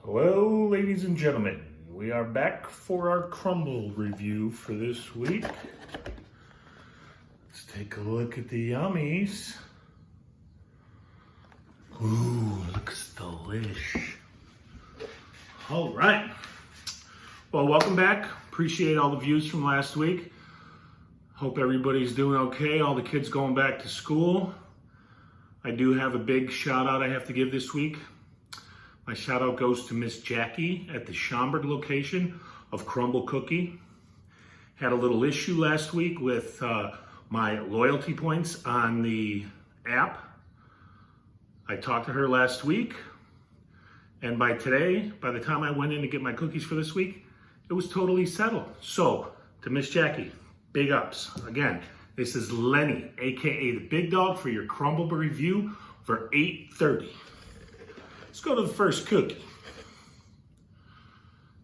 Hello, ladies and gentlemen. We are back for our Crumbl review for this week. Let's take a look at the yummies. Ooh, looks delish. All right. Well, welcome back. Appreciate all the views from last week. Hope everybody's doing okay. All the kids going back to school. I do have a big shout out I have to give this week. My shout out goes to Miss Jackie at the Schaumburg location of Crumbl Cookie. Had a little issue last week with my loyalty points on the app. I talked to her last week, and by today, by the time I went in to get my cookies for this week, it was totally settled. So, to Miss Jackie, big ups. Again, this is Lenny, aka the Big Dog, for your Crumbl review for 8:30. Let's go to the first cookie.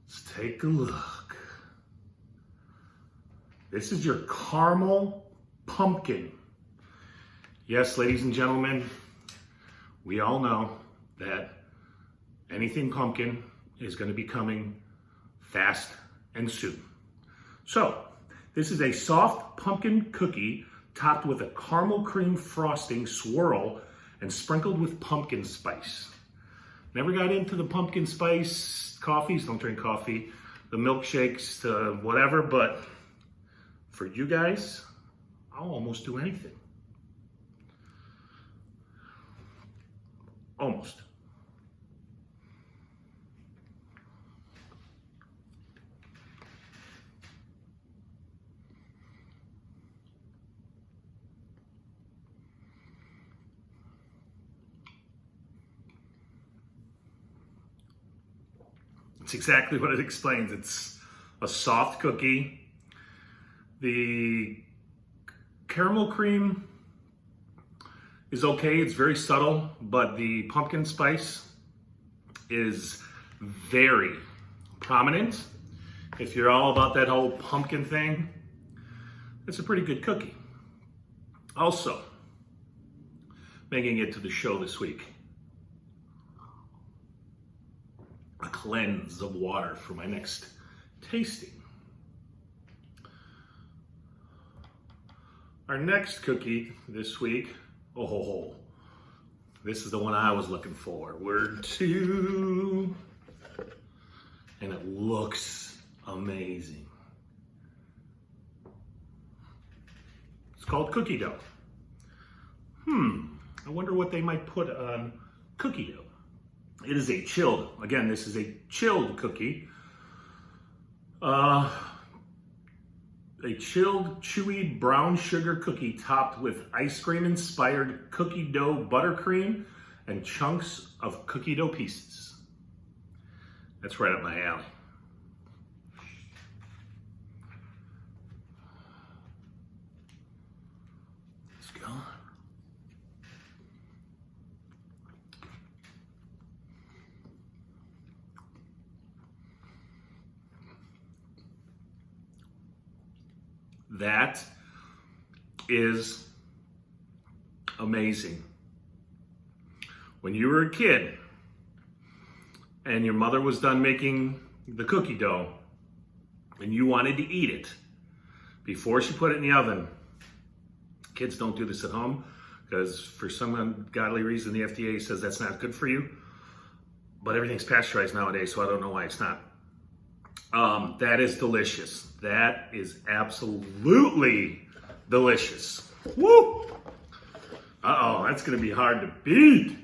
Let's take a look. This is your caramel pumpkin. Yes, ladies and gentlemen, we all know that anything pumpkin is going to be coming fast and soon. So, this is a soft pumpkin cookie topped with a caramel cream frosting swirl and sprinkled with pumpkin spice. Never got into the pumpkin spice coffees, don't drink coffee, the milkshakes, whatever, but for you guys, I'll almost do anything. Almost. It's exactly what it explains. It's a soft cookie. The caramel cream is okay, it's very subtle, but the pumpkin spice is very prominent. If you're all about that whole pumpkin thing, it's a pretty good cookie. Also, making it to the show this week, a cleanse of water for my next tasting. Our next cookie this week, this is the one I was looking forward to, and it looks amazing. It's called cookie dough. I wonder what they might put on cookie dough. It is a chilled, again, this is a chilled cookie. A chilled, chewy brown sugar cookie topped with ice cream inspired cookie dough buttercream and chunks of cookie dough pieces. That's right up my alley. Let's go. That is amazing. When you were a kid and your mother was done making the cookie dough and you wanted to eat it before she put it in the oven, kids don't do this at home because for some ungodly reason the FDA says that's not good for you, but everything's pasteurized nowadays, so I don't know why it's not. That is delicious. That is absolutely delicious. Woo! Uh-oh, that's gonna be hard to beat.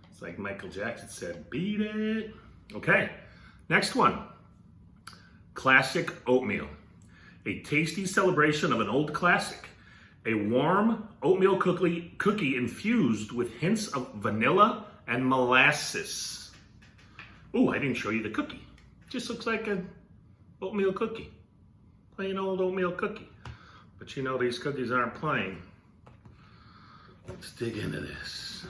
It's like Michael Jackson said, beat it. Okay, next one. Classic oatmeal. A tasty celebration of an old classic. A warm oatmeal cookie infused with hints of vanilla and molasses. Ooh, I didn't show you the cookie. Just looks like an oatmeal cookie. Plain old oatmeal cookie. But you know these cookies aren't plain. Let's dig into this.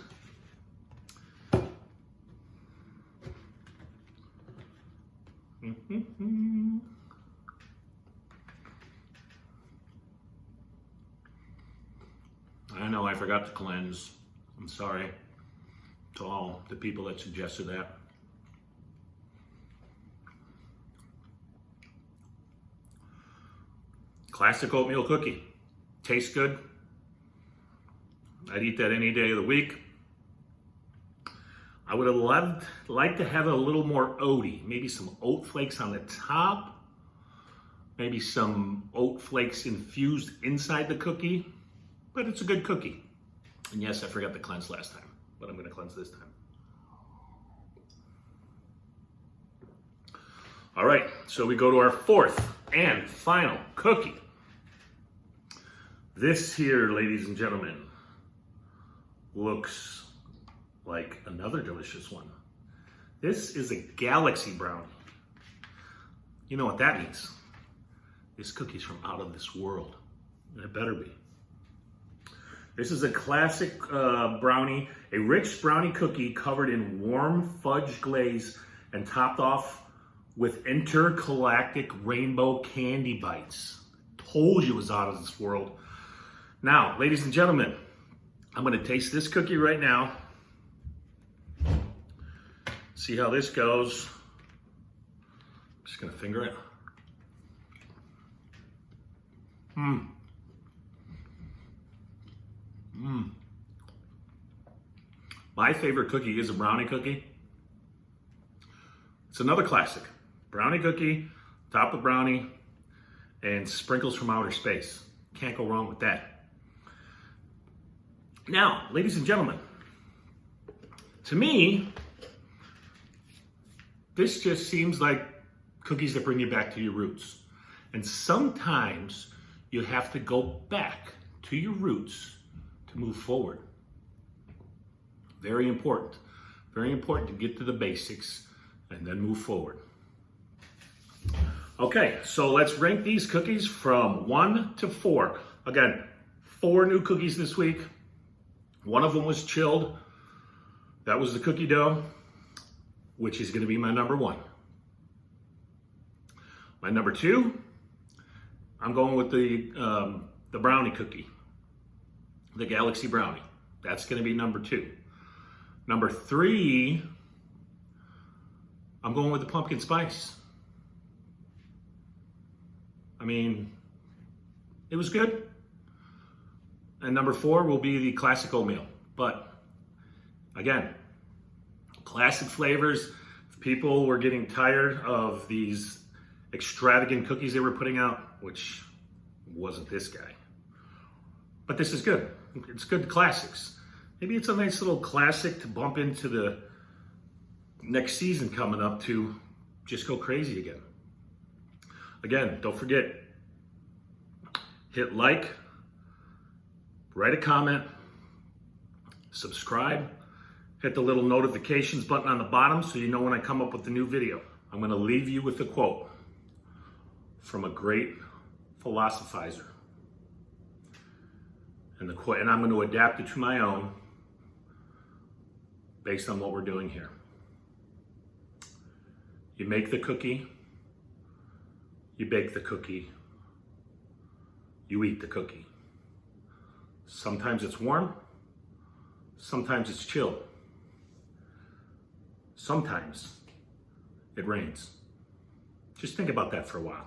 I know I forgot to cleanse. I'm sorry to all the people that suggested that. Classic oatmeal cookie. Tastes good. I'd eat that any day of the week. I would have liked to have a little more oaty. Maybe some oat flakes on the top. Maybe some oat flakes infused inside the cookie. But it's a good cookie. And yes, I forgot to cleanse last time, but I'm going to cleanse this time. All right, so we go to our fourth and final cookie. This here, ladies and gentlemen, looks like another delicious one. This is a galaxy brownie. You know what that means. This cookie's from out of this world. It better be. This is a classic brownie, a rich brownie cookie covered in warm fudge glaze and topped off with intergalactic rainbow candy bites. Told you it was out of this world. Now, ladies and gentlemen, I'm gonna taste this cookie right now. See how this goes. I'm just gonna finger it. My favorite cookie is a brownie cookie. It's another classic. Brownie cookie, top of brownie, and sprinkles from outer space. Can't go wrong with that. Now, ladies and gentlemen, to me, this just seems like cookies that bring you back to your roots. And sometimes you have to go back to your roots to move forward. Very important. Very important to get to the basics and then move forward. Okay, so let's rank these cookies from 1 to 4. Again, 4 new cookies this week. One of them was chilled. That was the cookie dough, which is going to be my number 1. My number 2, I'm going with the brownie cookie, the galaxy brownie. That's going to be number 2. Number 3, I'm going with the pumpkin spice. I mean, it was good. And number 4 will be the classic oatmeal. But again, classic flavors. If people were getting tired of these extravagant cookies they were putting out, which wasn't this guy. But this is good. It's good classics. Maybe it's a nice little classic to bump into the next season coming up to just go crazy again. Again, don't forget, hit like, write a comment, subscribe, hit the little notifications button on the bottom so you know when I come up with a new video. I'm going to leave you with a quote from a great philosophizer. And I'm going to adapt it to my own based on what we're doing here. You make the cookie, you bake the cookie, you eat the cookie. Sometimes it's warm, sometimes it's chilled. Sometimes it rains. Just think about that for a while.